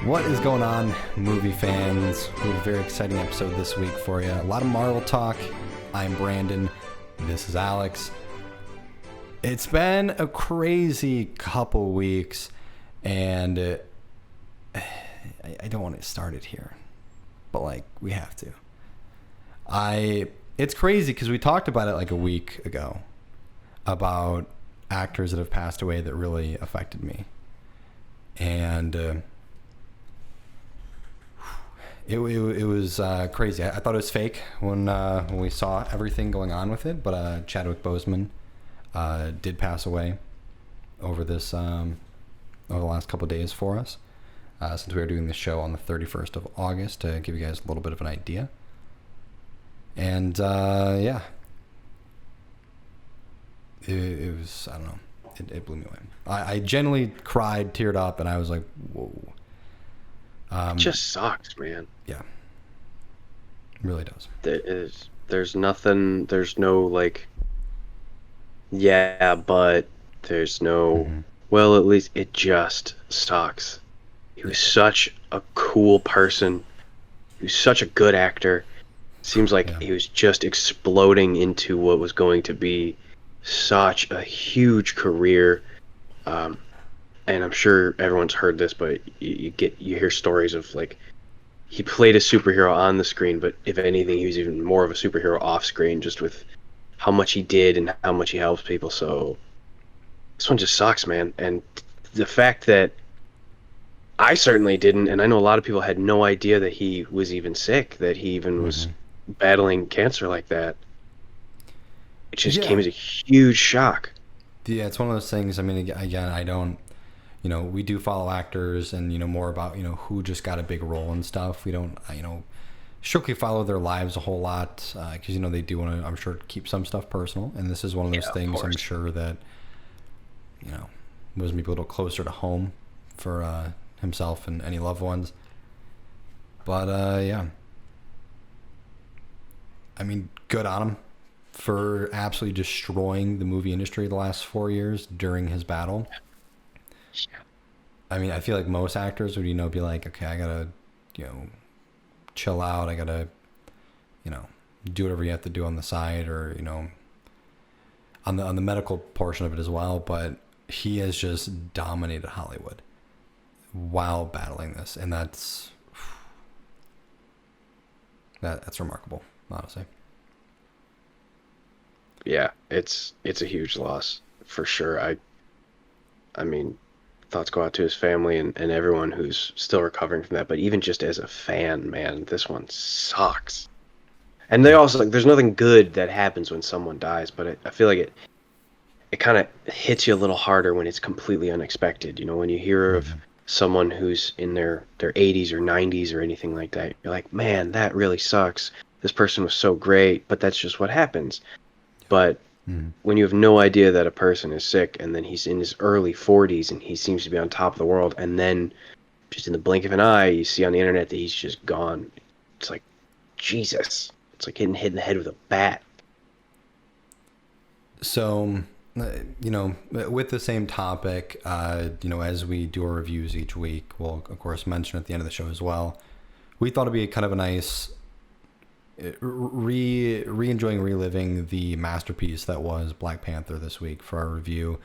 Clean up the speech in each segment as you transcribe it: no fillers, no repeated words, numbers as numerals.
What is going on, movie fans? We have a very exciting episode this week for you. A lot of Marvel talk. I'm Brandon. This is Alex. It's been a crazy couple weeks, and I don't want to start it here, but we have to. It's crazy because we talked about it like a week ago about actors that have passed away that really affected me, and It was crazy. I thought it was fake when we saw everything going on with it, but Chadwick Boseman did pass away over this over the last couple of days for us, since we were doing the show on the 31st of August to give you guys a little bit of an idea. And yeah, it was, I don't know, it blew me away. I genuinely cried, teared up, and I was like, whoa. It just sucks, man. Yeah, it really does. There's nothing, there's no yeah, but there's no, well, at least it just sucks. He was such a cool person. He was such a good actor. Seems like he was just exploding into what was going to be such a huge career. And I'm sure everyone's heard this, but you hear stories of he played a superhero on the screen, but if anything, he was even more of a superhero off screen, just with how much he did and how much he helps people. So this one just sucks, man. And the fact that I certainly didn't, and I know a lot of people had no idea that he was even sick, that he even was battling cancer like that. It just came as a huge shock. Yeah, it's one of those things. I mean, again, I don't. We do follow actors and, more about, who just got a big role and stuff. We don't, strictly follow their lives a whole lot because, they do want to, I'm sure, keep some stuff personal. And this is one of those things I'm sure that, was maybe a little closer to home for himself and any loved ones. But, yeah. I mean, good on him for absolutely destroying the movie industry the last 4 years during his battle. I mean, I feel like most actors would, be like, okay, I gotta, chill out. I gotta, do whatever you have to do on the side, or on the medical portion of it as well. But he has just dominated Hollywood while battling this, and that's remarkable, honestly. Yeah, it's a huge loss for sure. I mean, thoughts go out to his family and everyone who's still recovering from that. But even just as a fan, man, this one sucks. And they also, there's nothing good that happens when someone dies, but I feel like it kind of hits you a little harder when it's completely unexpected. When you hear of someone who's in their 80s or 90s or anything like that, you're like, man, that really sucks. This person was so great, but that's just what happens. But when you have no idea that a person is sick, and then he's in his early 40s and he seems to be on top of the world, and then just in the blink of an eye, you see on the internet that he's just gone. It's like, Jesus. It's like getting hit in the head with a bat. So, with the same topic, as we do our reviews each week, we'll, of course, mention at the end of the show as well. We thought it'd be kind of a nice re-enjoying, reliving the masterpiece that was Black Panther this week for our review.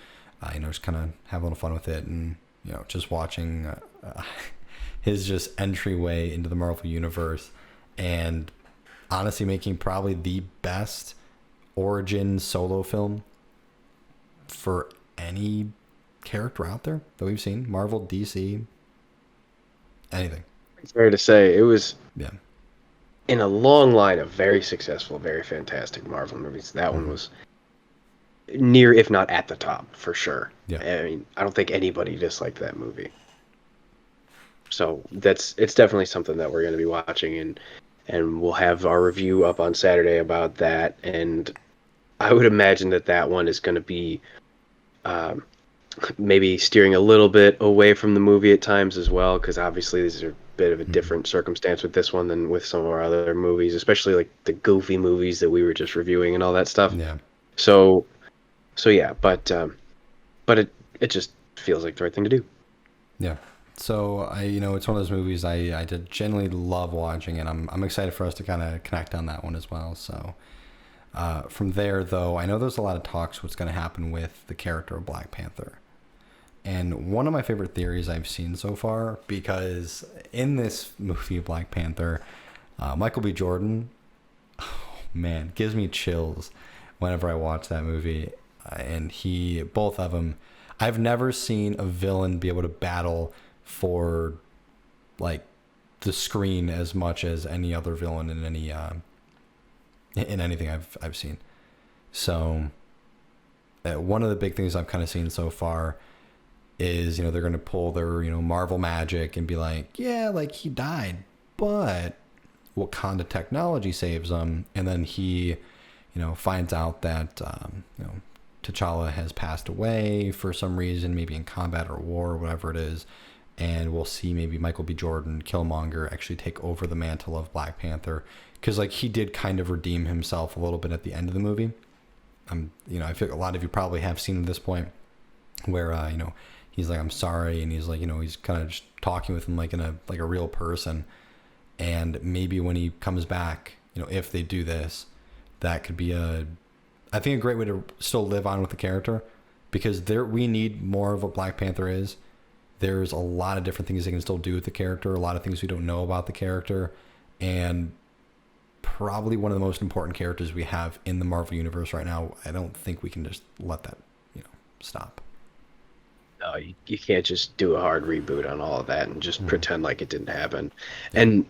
Just kind of have a little fun with it, and just watching his just entryway into the Marvel universe, and honestly making probably the best origin solo film for any character out there that we've seen, Marvel, DC, anything. It's fair to say it was in a long line of very successful, very fantastic Marvel movies. That one was near, if not at the top, for sure. Yeah. I mean, I don't think anybody disliked that movie. So it's definitely something that we're going to be watching, and we'll have our review up on Saturday about that. And I would imagine that one is going to be maybe steering a little bit away from the movie at times as well, because obviously these are bit of a different circumstance with this one than with some of our other movies, especially like the goofy movies that we were just reviewing and all that stuff. Yeah. So yeah, but it just feels like the right thing to do. Yeah. So it's one of those movies I did genuinely love watching, and I'm excited for us to kind of connect on that one as well. So from there, though, I know there's a lot of talks what's going to happen with the character of Black Panther. And one of my favorite theories I've seen so far, because in this movie, Black Panther, Michael B. Jordan, oh, man, gives me chills whenever I watch that movie. And both of them, I've never seen a villain be able to battle for, like, the screen as much as any other villain in anything I've seen. So, one of the big things I've kind of seen so far is, they're going to pull their, Marvel magic and be like, yeah, like he died, but Wakanda technology saves him. And then he, finds out that, T'Challa has passed away for some reason, maybe in combat or war or whatever it is. And we'll see maybe Michael B. Jordan, Killmonger, actually take over the mantle of Black Panther. Because, like, he did kind of redeem himself a little bit at the end of the movie. I feel a lot of you probably have seen at this point where, he's like, I'm sorry. And he's like, he's kind of just talking with him like a real person. And maybe when he comes back, if they do this, that could be a great way to still live on with the character, because we need more of what Black Panther is. There's a lot of different things they can still do with the character, a lot of things we don't know about the character, and probably one of the most important characters we have in the Marvel Universe right now. I don't think we can just let that, stop. No, you can't just do a hard reboot on all of that and just pretend like it didn't happen. And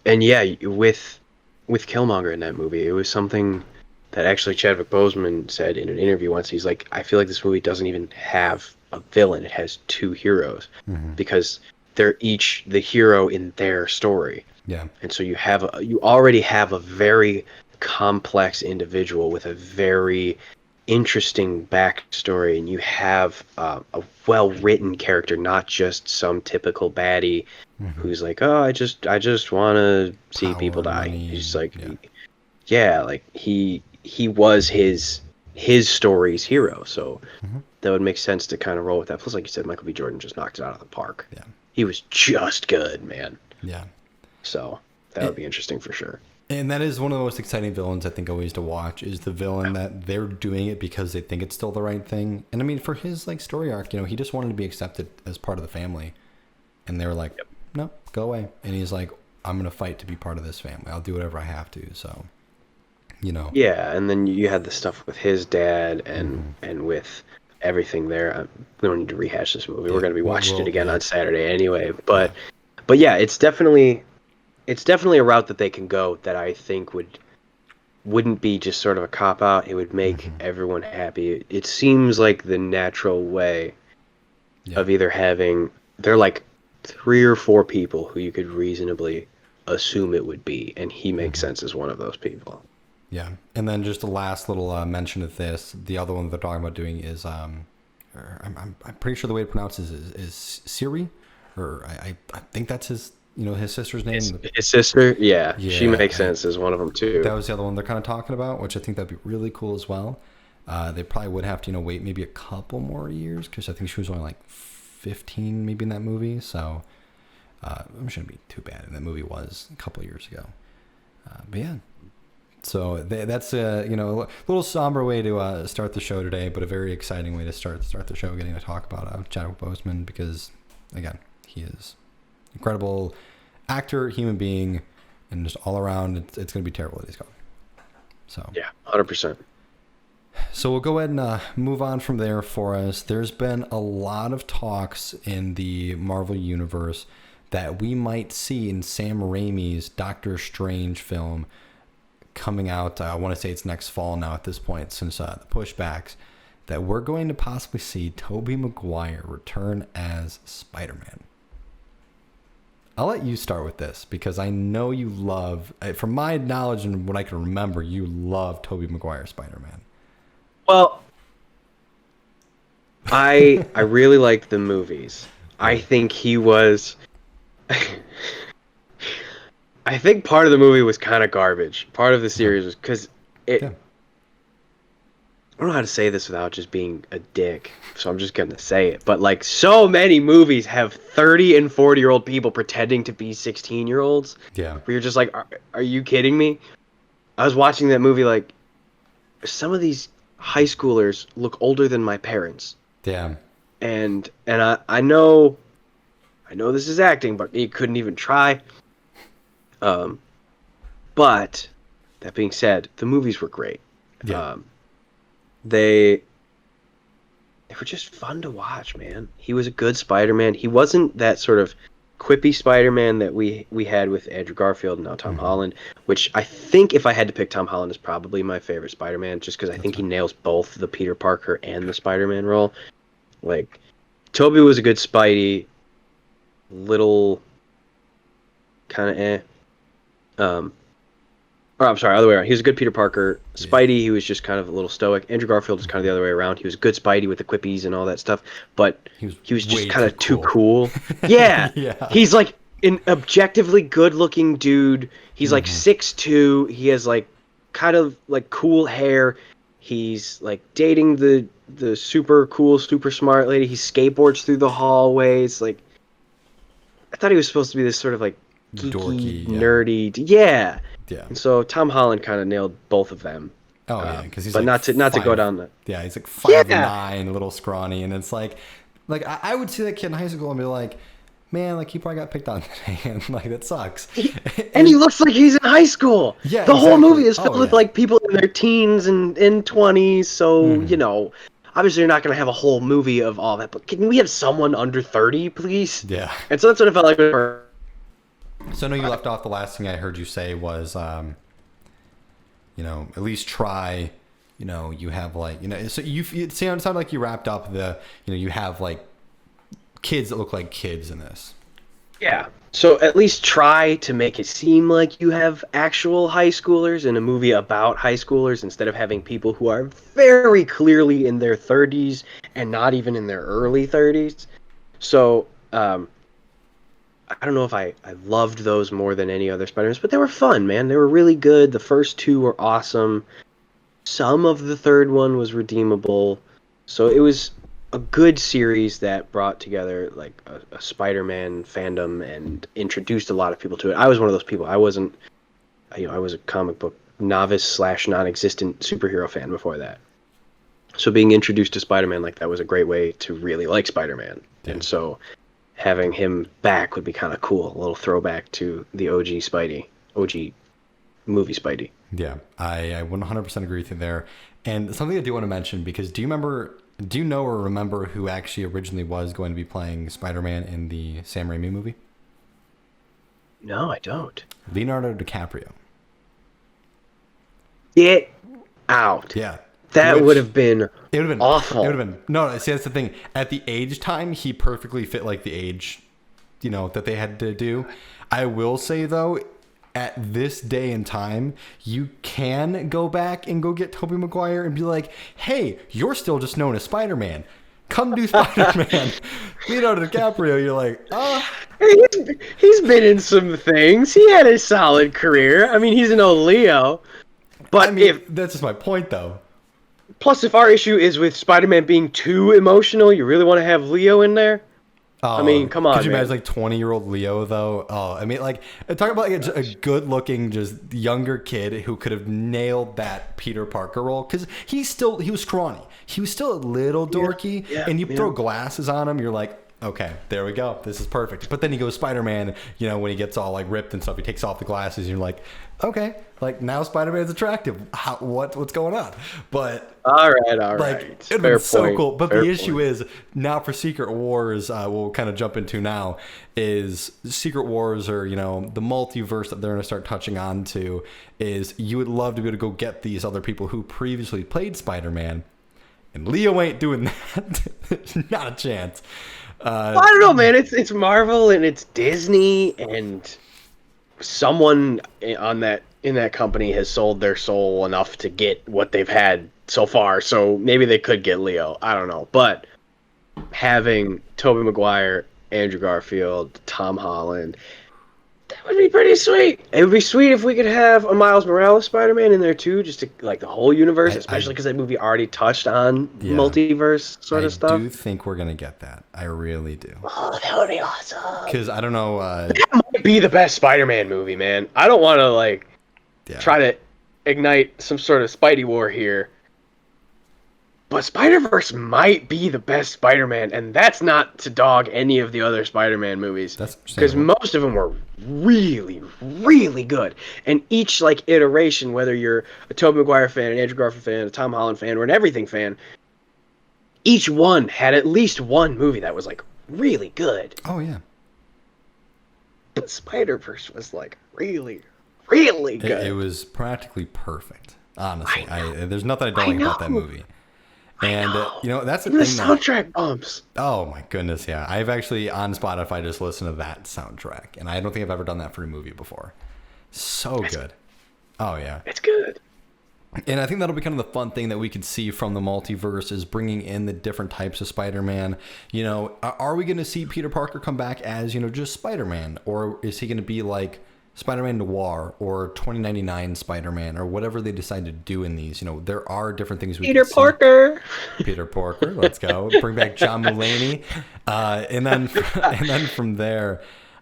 yeah, with Killmonger in that movie, it was something that actually Chadwick Boseman said in an interview once. He's like, I feel like this movie doesn't even have a villain. It has two heroes, because they're each the hero in their story. Yeah. And so you already have a very complex individual with a very interesting backstory, and you have a well-written character, not just some typical baddie who's like, oh, I just want to see people die. Money, he's like, like he was his story's hero, so that would make sense to kind of roll with that. Plus, like you said, Michael B. Jordan just knocked it out of the park. Yeah, he was just good, man. Yeah, so that would be interesting for sure. And that is one of the most exciting villains I think always to watch, is the villain that they're doing it because they think it's still the right thing. And I mean, for his like story arc, he just wanted to be accepted as part of the family, and they were like, no, go away. And he's like, I'm gonna fight to be part of this family. I'll do whatever I have to. So, Yeah, and then you had the stuff with his dad and with everything there. We don't need to rehash this movie. We're gonna be watching it again on Saturday anyway. But yeah, it's definitely a route that they can go that I think wouldn't be just sort of a cop out. It would make everyone happy. It seems like the natural way of either having, they're like 3 or 4 people who you could reasonably assume it would be, and he makes sense as one of those people. Yeah, and then just the last little mention of this, the other one they're talking about doing is, I'm pretty sure the way to pronounce it is Siri, or I think that's his sister's name. His sister, yeah, she makes sense as one of them too. That was the other one they're kind of talking about, which I think that'd be really cool as well. They probably would have to wait maybe a couple more years, because I think she was only like 15 maybe in that movie, so it shouldn't be too bad. And that movie was a couple years ago, but yeah. So that's a little somber way to start the show today, but a very exciting way to start the show, getting to talk about Chadwick Boseman, because again, he is incredible actor, human being, and just all around. It's going to be terrible that he's gone. So yeah, 100%. So we'll go ahead and move on from there for us. There's been a lot of talks in the Marvel Universe that we might see in Sam Raimi's Doctor Strange film coming out. I want to say it's next fall now at this point, since the pushbacks, that we're going to possibly see Tobey Maguire return as Spider-Man. I'll let you start with this, because I know you love, from my knowledge and what I can remember, you love Tobey Maguire Spider-Man. Well, I really liked the movies. I think he was... I think part of the movie was kind of garbage. Part of the series was because I don't know how to say this without just being a dick, so I'm just gonna say it. But like, so many movies have 30 and 40-year-old people pretending to be 16-year-olds. Yeah. Where you're just like, are you kidding me? I was watching that movie, like, some of these high schoolers look older than my parents. Yeah. And I know this is acting, but he couldn't even try. But that being said, the movies were great. Yeah. They were just fun to watch, man. He was a good Spider-Man. He wasn't that sort of quippy Spider-Man that we had with Andrew Garfield and now Tom Holland, which I think if I had to pick, Tom Holland is probably my favorite Spider-Man, just because I think he nails both the Peter Parker and the Spider-Man role. Like, Tobey was a good Spidey, little kind of or I'm sorry, other way around. He was a good Peter Parker. Spidey, he was just kind of a little stoic. Andrew Garfield was kind of the other way around. He was a good Spidey with the quippies and all that stuff, but he was just kind of too cool. Yeah. Yeah. He's like an objectively good-looking dude. He's like 6'2". He has like kind of like cool hair. He's like dating the super cool, super smart lady. He skateboards through the hallways. Like, I thought he was supposed to be this sort of like geeky, dorky, nerdy. Yeah. Yeah. And so Tom Holland kind of nailed both of them. Oh yeah, because he's but like not to go down the. Yeah, he's like 5'9", a little scrawny, and it's like I would see that kid in high school and be like, man, like he probably got picked on today, and like that sucks. And he looks like he's in high school. Yeah, the whole movie is filled with like people in their teens and in 20s. So you know, obviously you're not gonna have a whole movie of all that, but can we have someone under 30, please? Yeah. And so that's what it felt like. So I know you left off. The last thing I heard you say was, you know, at least try. You know, you have like, you know, so it sounded like you wrapped up the, you know, you have like kids that look like kids in this. Yeah. So at least try to make it seem like you have actual high schoolers in a movie about high schoolers instead of having people who are very clearly in their 30s and not even in their early 30s. So, I don't know if I loved those more than any other Spider-Mans, but they were fun, man. They were really good. The first two were awesome. Some of the third one was redeemable. So it was a good series that brought together like a Spider-Man fandom and introduced a lot of people to it. I was one of those people. I wasn't, you know, I was a comic book novice / non-existent superhero fan before that. So being introduced to Spider-Man like that was a great way to really like Spider-Man. Yeah. And so having him back would be kind of cool. A little throwback to the OG Spidey, OG movie Spidey. Yeah, I 100% agree with you there. And something I do want to mention, because do you know or remember who actually originally was going to be playing Spider-Man in the Sam Raimi movie? No, I don't. Leonardo DiCaprio. Get out. Yeah. That would have been awful. It would have been. No, see, that's the thing. At the age time, he perfectly fit like the age, you know, that they had to do. I will say, though, at this day and time, you can go back and go get Tobey Maguire and be like, hey, you're still just known as Spider-Man. Come do Spider-Man. Leonardo DiCaprio, you're like, oh. He's been in some things. He had a solid career. I mean, he's an old Leo. But I mean, that's just my point, though. Plus, if our issue is with Spider-Man being too emotional, you really want to have Leo in there? Oh, I mean, come on, could you imagine like 20-year-old Leo, though? Oh, I mean, like, talk about like a good-looking, just younger kid who could have nailed that Peter Parker role, because he was scrawny. He was still a little dorky, and you throw glasses on him, you're like, okay, there we go. This is perfect. But then he goes Spider-Man, you know, when he gets all like ripped and stuff, he takes off the glasses, and you're like, okay, like now Spider-Man's attractive. What's going on? But all right, like, it'd been so cool. But the issue is now for Secret Wars, we'll kind of jump into now, is Secret Wars, or you know, the multiverse that they're going to start touching on to, is you would love to be able to go get these other people who previously played Spider-Man, and Leo ain't doing that. Not a chance. Well, I don't know, man. It's Marvel and it's Disney, and someone in that company has sold their soul enough to get what they've had so far. So maybe they could get Leo. I don't know, but having Tobey Maguire, Andrew Garfield, Tom Holland, That would be pretty sweet. It would be sweet if we could have a Miles Morales Spider-Man in there too, just to like the whole universe, especially I because that movie already touched on yeah, multiverse sort I of stuff. do think we're gonna get that. I really do. Oh, that would be awesome. Because I don't know. That might be the best Spider-Man movie, man. I don't want to like Yeah, try to ignite some sort of Spidey war here, but Spider-Verse might be the best Spider-Man, and that's not to dog any of the other Spider-Man movies, that's because understandable. most of them were really, really good. And each like iteration, whether you're a Tobey Maguire fan, an Andrew Garfield fan, a Tom Holland fan, or an everything fan, each one had at least one movie that was like really good. Oh yeah. But Spider-Verse was like really, really good. It was practically perfect. Honestly, there's nothing I don't I like about that know. movie. And you know that's the The thing. That, soundtrack bumps. oh my goodness, yeah. I've actually on Spotify just listened to that soundtrack, and I don't think I've ever done that for a movie before. So good. Oh yeah. It's good. And I think that'll be kind of the fun thing that we could see from the multiverse is bringing in the different types of Spider-Man. You know, are we going to see Peter Parker come back as, you know, just Spider-Man? Or is he going to be like Spider-Man Noir or 2099 Spider-Man or whatever they decide to do in these? You know, there are different things we Peter can Parker. see. Peter Parker, let's go. Bring back John Mulaney. And then from there...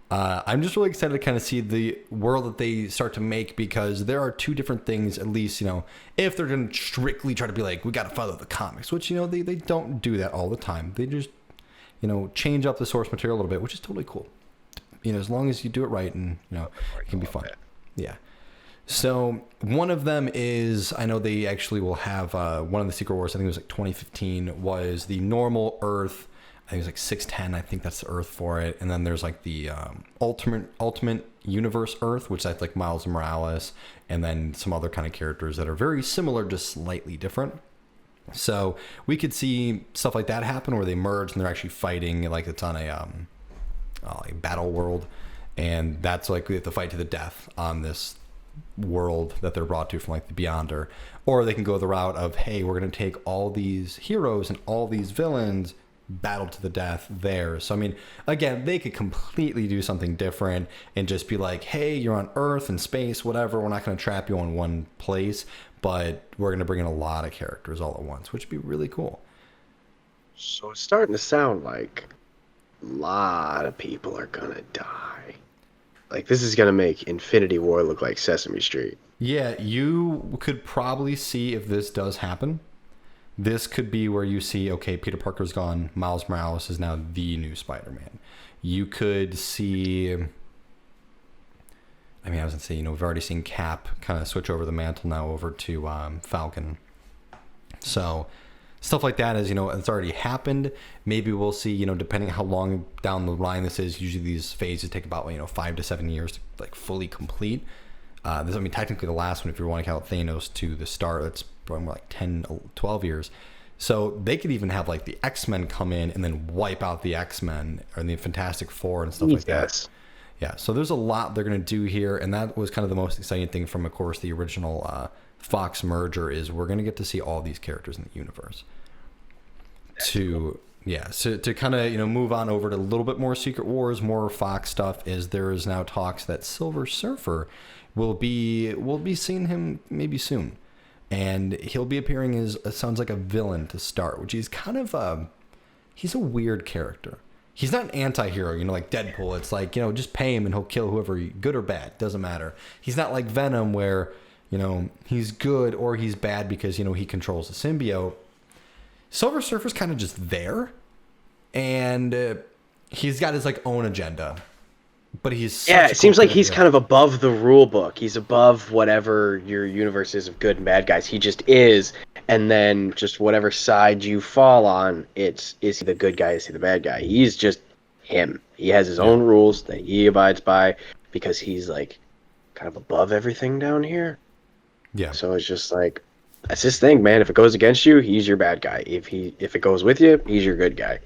I'm just really excited to kind of see the world that they start to make because there are two different things, at least, you know, if they're going to strictly try to be like, we got to follow the comics, which, you know, they don't do that all the time. They just, you know, change up the source material a little bit, which is totally cool. You know, as long as you do it right and, you know, it can be fun. Yeah. So one of them is, I know they actually will have one of the Secret Wars, I think it was like 2015, was the normal Earth. I think it was like 610. I think that's the Earth for it. And then there's like the ultimate universe Earth, which that's like Miles Morales, and then some other kind of characters that are very similar, just slightly different. So we could see stuff like that happen where they merge and they're actually fighting like it's on a battle world, and that's like we have to fight to the death on this world that they're brought to from like the Beyonder. Or they can go the route of, hey, we're going to take all these heroes and all these villains, battle to the death there. So I mean, again, they could completely do something different and just be like, hey, you're on Earth and space, whatever, we're not going to trap you in one place, but we're going to bring in a lot of characters all at once, which would be really cool. So it's starting to sound like a lot of people are gonna die. Like this is gonna make Infinity War look like Sesame Street. Yeah, you could probably see if this does happen. This could be where you see, okay, Peter Parker's gone, Miles Morales is now the new Spider-Man. You could see, I mean, I was going to say, you know, we've already seen Cap kind of switch over the mantle now over to Falcon. So stuff like that is, you know, it's already happened. Maybe we'll see, you know, depending how long down the line this is, usually these phases take about, you know, 5 to 7 years to like fully complete. This, I mean, technically the last one, if you want to count Thanos to the start, that's probably more like 10, 12 years. So they could even have like the X-Men come in and then wipe out the X-Men or the Fantastic Four and stuff like that. Yeah, so there's a lot they're going to do here, and that was kind of the most exciting thing from, of course, the original Fox merger is we're going to get to see all these characters in the universe. So to kind of, you know, move on over to a little bit more Secret Wars, more Fox stuff, is there is now talks that Silver Surfer we'll be seeing him maybe soon, and he'll be appearing as sounds like a villain to start, which he's kind of he's a weird character. He's not an anti-hero, you know, like Deadpool. It's like, you know, just pay him and he'll kill whoever, good or bad, doesn't matter. He's not like Venom where, you know, he's good or he's bad because, you know, he controls the symbiote. Silver Surfer's kind of just there, and he's got his like own agenda. But he's it seems like he's kind of above the rule book. He's above whatever your universe is of good and bad guys. He just is, and then just whatever side you fall on, is he the good guy, is he the bad guy? He's just him. He has his own rules that he abides by because he's like kind of above everything down here. Yeah. So it's just like that's his thing, man. If it goes against you, he's your bad guy. If it goes with you, he's your good guy.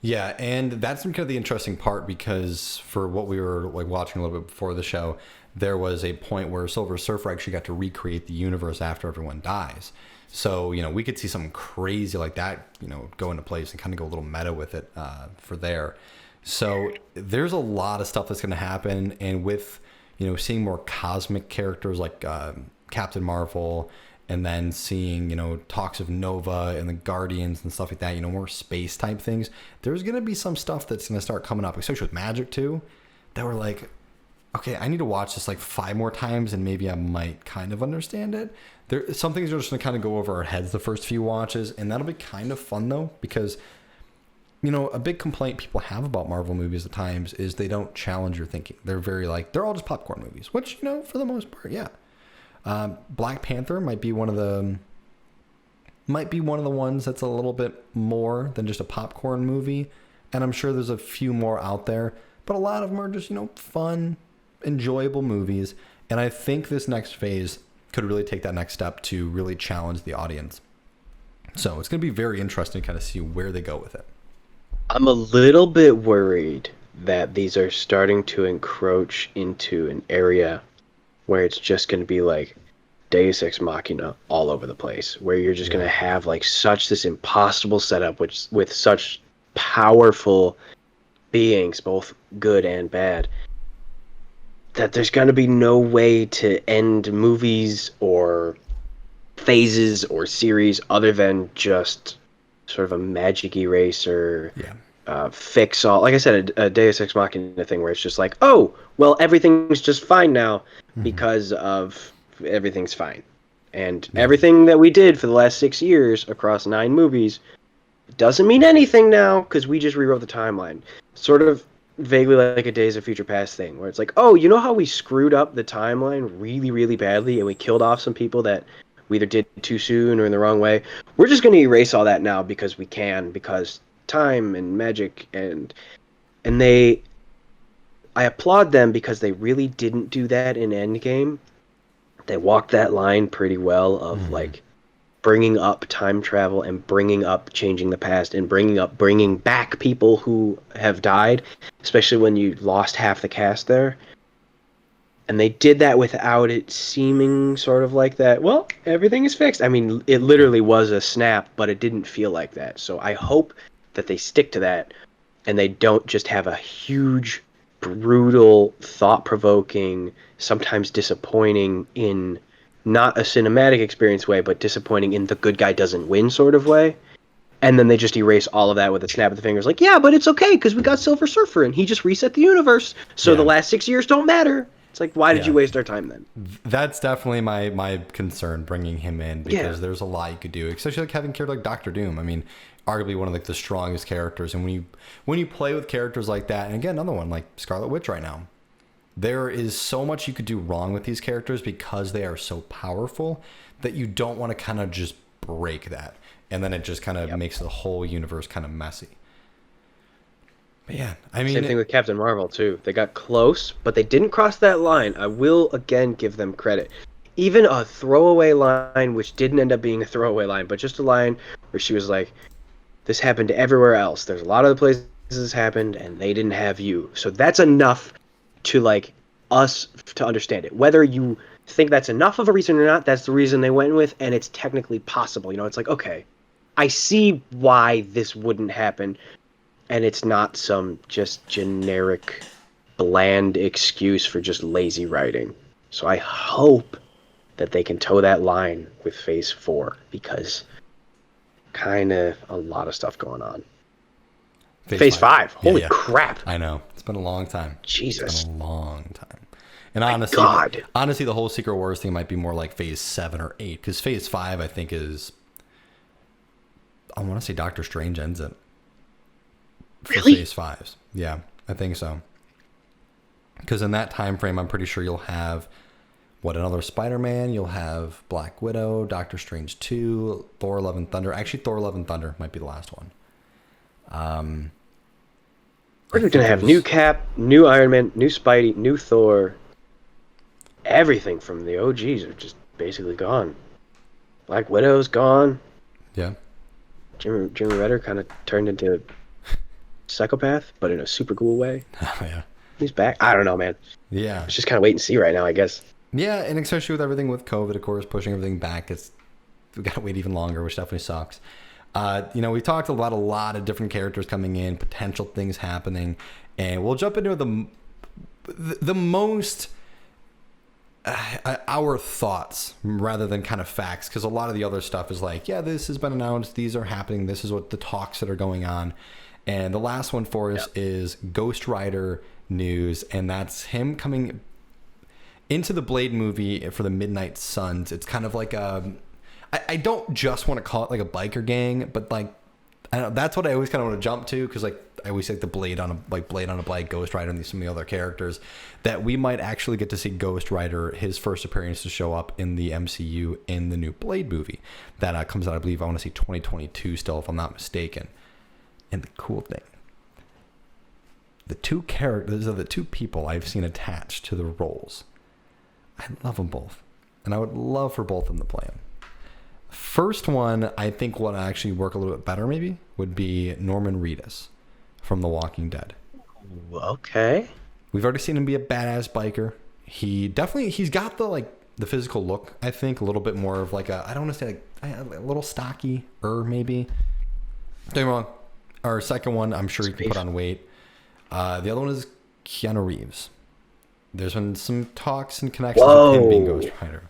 Yeah, and that's kind of the interesting part because for what we were like watching a little bit before the show, there was a point where Silver Surfer actually got to recreate the universe after everyone dies. So, you know, we could see something crazy like that, you know, go into place and kind of go a little meta with it for there. So there's a lot of stuff that's going to happen, and with seeing more cosmic characters like Captain Marvel, and then seeing talks of Nova and the Guardians and stuff like that, more space type things. There's going to be some stuff that's going to start coming up, especially with Magic too, that we're like, okay, I need to watch this like 5 more times and maybe I might kind of understand it. Some things are just going to kind of go over our heads the first few watches, and that'll be kind of fun though, because a big complaint people have about Marvel movies at times is they don't challenge your thinking. They're very they're all just popcorn movies, which, for the most part, yeah. Black Panther might be one of the ones that's a little bit more than just a popcorn movie. And I'm sure there's a few more out there, but a lot of them are just, fun, enjoyable movies. And I think this next phase could really take that next step to really challenge the audience. So it's going to be very interesting to kind of see where they go with it. I'm a little bit worried that these are starting to encroach into an area where it's just going to be like Deus Ex Machina all over the place, where you're just going to have like such this impossible setup with such powerful beings, both good and bad, that there's going to be no way to end movies or phases or series other than just sort of a magic eraser, fix all. Like I said, a Deus Ex Machina thing where it's just like, oh, well, everything's just fine now because of everything's fine. And everything that we did for the last 6 years across 9 movies doesn't mean anything now because we just rewrote the timeline. Sort of vaguely like a Days of Future Past thing, where it's like, oh, you know how we screwed up the timeline really, really badly and we killed off some people that we either did too soon or in the wrong way? We're just going to erase all that now because we can, because time and magic and I applaud them because they really didn't do that in Endgame. They walked that line pretty well of like bringing up time travel and bringing up changing the past and bringing back people who have died, especially when you lost half the cast there. And they did that without it seeming sort of like that, well, everything is fixed. I mean, it literally was a snap, but it didn't feel like that. So I hope that they stick to that and they don't just have a huge, brutal, thought-provoking, sometimes disappointing in not a cinematic experience way, but disappointing in the good guy doesn't win sort of way. And then they just erase all of that with a snap of the fingers. Like, yeah, but it's okay because we got Silver Surfer and he just reset the universe. So the last 6 years don't matter. It's like, why did you waste our time then? That's definitely my concern, bringing him in, because there's a lot you could do, especially like having a character like Doctor Doom. I mean, arguably one of like the strongest characters. And when you play with characters like that, and again, another one like Scarlet Witch right now, there is so much you could do wrong with these characters because they are so powerful that you don't want to kind of just break that. And then it just kind of makes the whole universe kind of messy. But yeah, I mean... Same thing with Captain Marvel, too. They got close, but they didn't cross that line. I will, again, give them credit. Even a throwaway line, which didn't end up being a throwaway line, but just a line where she was like, this happened everywhere else. There's a lot of the places this happened, and they didn't have you. So that's enough to, like, us to understand it. Whether you think that's enough of a reason or not, that's the reason they went with, and it's technically possible. You know, it's like, okay, I see why this wouldn't happen, and it's not some just generic, bland excuse for just lazy writing. So I hope that they can toe that line with Phase 4, because kind of a lot of stuff going on. Phase 5. Holy crap. I know. It's been a long time. Jesus. It's been a long time. And honestly, the whole Secret Wars thing might be more like Phase 7 or 8, because Phase 5, I think, is... I want to say Doctor Strange ends it. For really? Phase 5s. Yeah, I think so. Because in that time frame, I'm pretty sure you'll have... another Spider-Man? You'll have Black Widow, Doctor Strange 2, Thor: Love and Thunder. Actually, Thor: Love and Thunder might be the last one. We're going to have new Cap, new Iron Man, new Spidey, new Thor. Everything from the OGs are just basically gone. Black Widow's gone. Yeah. Jimmy Redder kind of turned into a psychopath, but in a super cool way. Oh, yeah. He's back. I don't know, man. Yeah. It's just kind of wait and see right now, I guess. Yeah, and especially with everything with COVID, of course, pushing everything back, we got to wait even longer, which definitely sucks. We talked about a lot of different characters coming in, potential things happening, and we'll jump into the most our thoughts rather than kind of facts, because a lot of the other stuff is like, yeah, this has been announced, these are happening, this is what the talks that are going on. And the last one for us is Ghost Rider news, and that's him coming into the Blade movie for the Midnight Suns. It's kind of like I don't just want to call it like a biker gang, but like, I don't know, that's what I always kind of want to jump to, because like I always like the Blade on a Blade, Ghost Rider, and some of the other characters, that we might actually get to see Ghost Rider, his first appearance to show up in the MCU in the new Blade movie that comes out, I believe, I want to say 2022 still, if I'm not mistaken. And the cool thing, the two characters are the two people I've seen attached to the roles. I love them both, and I would love for both of them to play them. First one, I think would actually work a little bit better maybe, would be Norman Reedus from The Walking Dead. Okay. We've already seen him be a badass biker. He's got the physical look, I think, a little bit more of like I don't want to say like a little stocky, maybe. Don't get me wrong. Our second one, I'm sure he can put on weight. The other one is Keanu Reeves. There's been some talks and connections with him being Ghost Rider.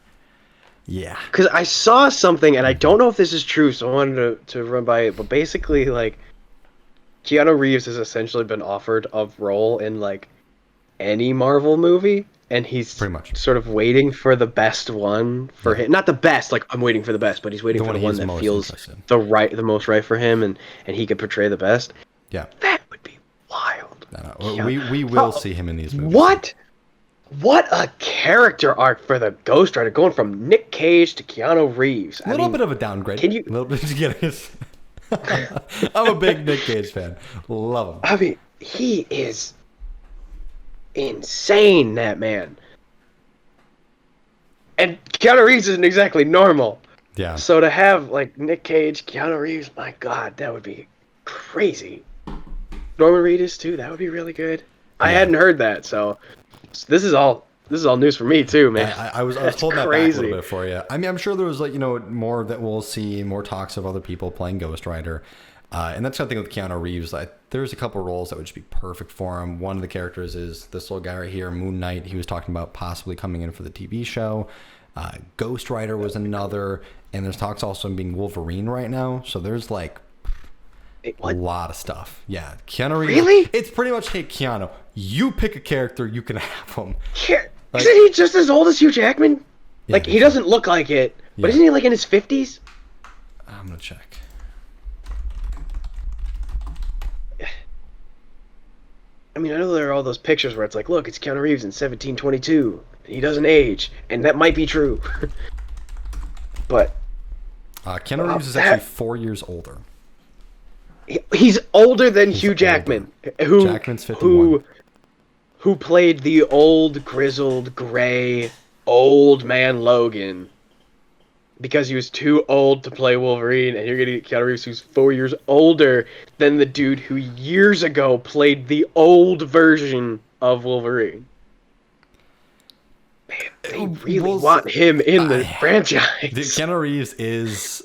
Yeah. Because I saw something, and I don't know if this is true, so I wanted to run by it. But basically, like, Keanu Reeves has essentially been offered a role in, like, any Marvel movie, and he's pretty much sort of waiting for the best one for him. Not the best, like, I'm waiting for the best, but he's waiting for the one that feels the most right for him, and he could portray the best. Yeah. That would be wild. No. We will see him in these movies. What a character arc for the Ghost Rider, going from Nick Cage to Keanu Reeves. A little bit of a downgrade. A little bit to get his... I'm a big Nick Cage fan. Love him. I mean, he is insane, that man. And Keanu Reeves isn't exactly normal. Yeah. So to have, like, Nick Cage, Keanu Reeves, my God, that would be crazy. Norman Reedus, too, that would be really good. Yeah. I hadn't heard that, so... This is all news for me too, man. I was holding that back a little bit for you. I mean, I'm sure there was more that we'll see, more talks of other people playing Ghost Rider, and that's something with Keanu Reeves. There's a couple roles that would just be perfect for him. One of the characters is this little guy right here, Moon Knight. He was talking about possibly coming in for the TV show. Ghost Rider was another, and there's talks also of being Wolverine right now. So there's like a lot of stuff. Yeah, Keanu Reeves. Really? It's pretty much, hey, Keanu, you pick a character, you can have him. Yeah. Isn't he just as old as Hugh Jackman? Yeah, like, he doesn't look like it, but isn't he like in his 50s? I'm gonna check. I mean, I know there are all those pictures where it's like, look, it's Keanu Reeves in 1722. He doesn't age, and that might be true. But Keanu Reeves is actually 4 years older. He's older than Hugh Jackman, Jackman's 51. Who played the old, grizzled, gray, old man Logan because he was too old to play Wolverine, and you're going to get Keanu Reeves, who's 4 years older than the dude who years ago played the old version of Wolverine. Man, they really want him in the franchise. Dude, Keanu Reeves is...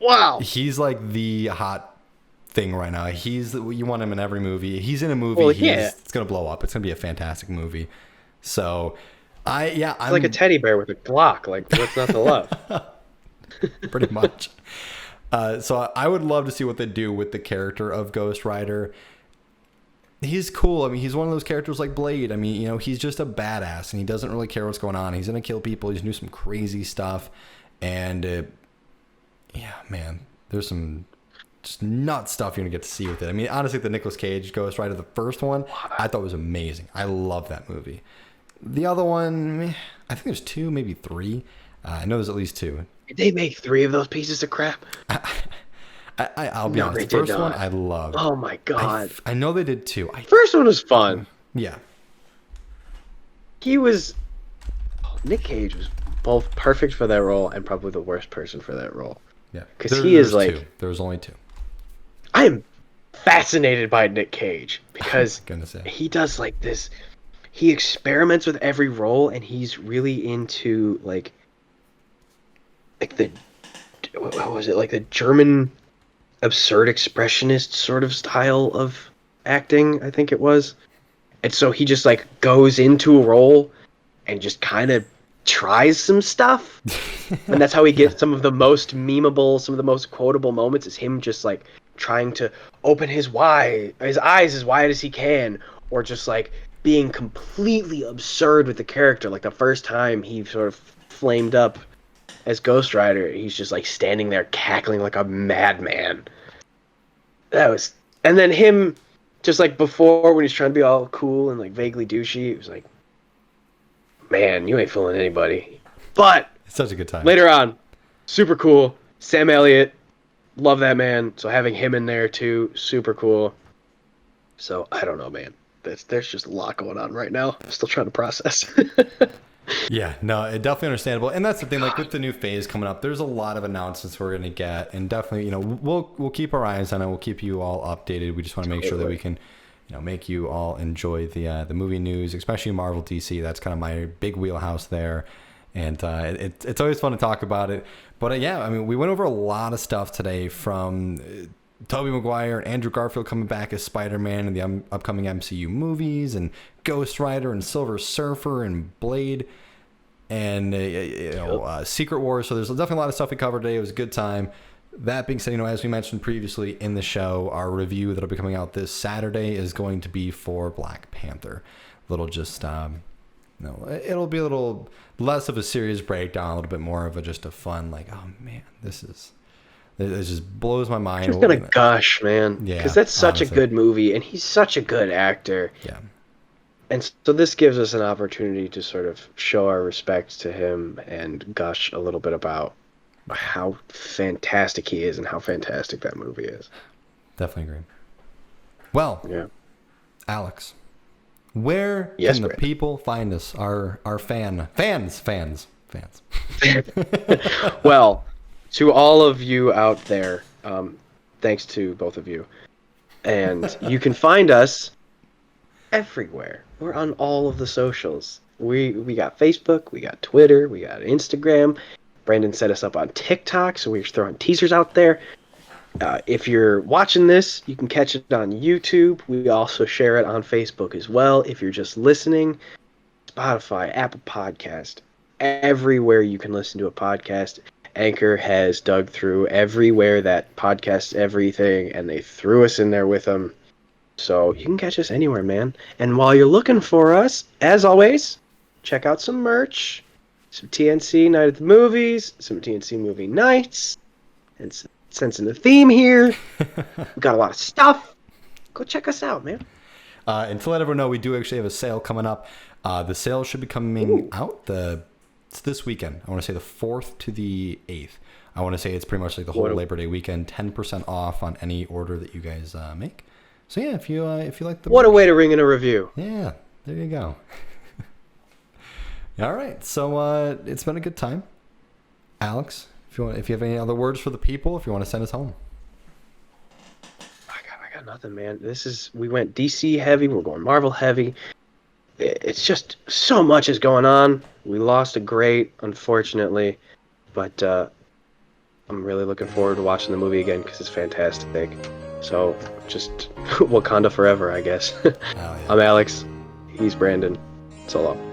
Wow. He's like the hot thing right now. You want him in every movie. He's in a movie. Well, it's gonna blow up. It's gonna be a fantastic movie. So, I'm like a teddy bear with a Glock. Like, what's not to love? Pretty much. So I would love to see what they do with the character of Ghost Rider. He's cool. I mean, he's one of those characters like Blade. I mean, he's just a badass, and he doesn't really care what's going on. He's gonna kill people. He's gonna do some crazy stuff, and yeah, man, there's some just nuts stuff you're gonna get to see with it. I mean, honestly, the Nicolas Cage Ghost Rider, the first one, I thought was amazing. I love that movie. The other one, I think there's two, maybe three. I know there's at least two. Did they make three of those pieces of crap? I'll be honest. The first one I loved. Oh my God. I know they did too. First one was fun. Yeah. Nick Cage was both perfect for that role and probably the worst person for that role. Yeah. Because he is like... Two. There was only two. I am fascinated by Nick Cage because he does like this. He experiments with every role, and he's really into like the what was it, like the German absurd expressionist sort of style of acting, I think it was. And so he just like goes into a role and just kind of tries some stuff. And that's how he Yeah. gets some of the most memeable, some of the most quotable moments is him just like trying to open his eyes as wide as he can, or just like being completely absurd with the character. Like the first time he sort of flamed up as Ghost Rider, he's just like standing there cackling like a madman. That was, and then him just like before when he's trying to be all cool and like vaguely douchey, it was like, man, you ain't fooling anybody. But It's such a good time. later on, super cool. Sam Elliott, love that man. So having him in there too, super cool. So I don't know, man. There's just a lot going on right now. I'm still trying to process. Yeah, no, it definitely understandable. And that's the thing, like with the new phase coming up, there's a lot of announcements we're gonna get, and definitely, we'll keep our eyes on it. We'll keep you all updated. We just want to make sure that we can, make you all enjoy the movie news, especially Marvel DC. That's kind of my big wheelhouse there, and it's always fun to talk about it. But yeah, I mean, we went over a lot of stuff today, from Tobey Maguire and Andrew Garfield coming back as Spider-Man in the upcoming MCU movies, and Ghost Rider and Silver Surfer and Blade, and Secret Wars. So there's definitely a lot of stuff we covered today. It was a good time. That being said, as we mentioned previously in the show, our review that'll be coming out this Saturday is going to be for Black Panther. It'll be a little less of a serious breakdown, a little bit more of just a fun, like, oh man, it just blows my mind. I'm just gonna gush, man. Yeah, because that's such honestly. a good movie, and he's such a good actor. Yeah. And so this gives us an opportunity to sort of show our respect to him and gush a little bit about how fantastic he is and how fantastic that movie is. Definitely agree. Well, Yeah. Alex, where Yes, can the Brandon. people find us? Our fans. Well, to all of you out there, thanks to both of you. And you can find us everywhere. We're on all of the socials. We got Facebook, we got Twitter, we got Instagram. Brandon set us up on TikTok, so we're throwing teasers out there. If you're watching this, you can catch it on YouTube. We also share it on Facebook as well. If you're just listening, Spotify, Apple Podcast, everywhere you can listen to a podcast. Anchor has dug through everywhere that podcasts everything, and they threw us in there with them. So you can catch us anywhere, man. And while you're looking for us, as always, check out some merch. Some TNC Night at the Movies, some TNC Movie Nights, and sensing the theme here. We got a lot of stuff. Go check us out, man. And to let everyone know, we do actually have a sale coming up. The sale should be coming out it's this weekend. I want to say the 4th to the 8th. I want to say it's pretty much like the whole Labor Day weekend. 10% off on any order that you guys make. So yeah, if you like the What a way to ring in a review. Yeah, there you go. All right, so it's been a good time, Alex. If you have any other words for the people, if you want to send us home. I got nothing, man. We went DC heavy. We're going Marvel heavy. It's just so much is going on. We lost a great, unfortunately, but I'm really looking forward to watching the movie again because it's fantastic. So just Wakanda forever, I guess. Oh, yeah. I'm Alex. He's Brandon. Solo.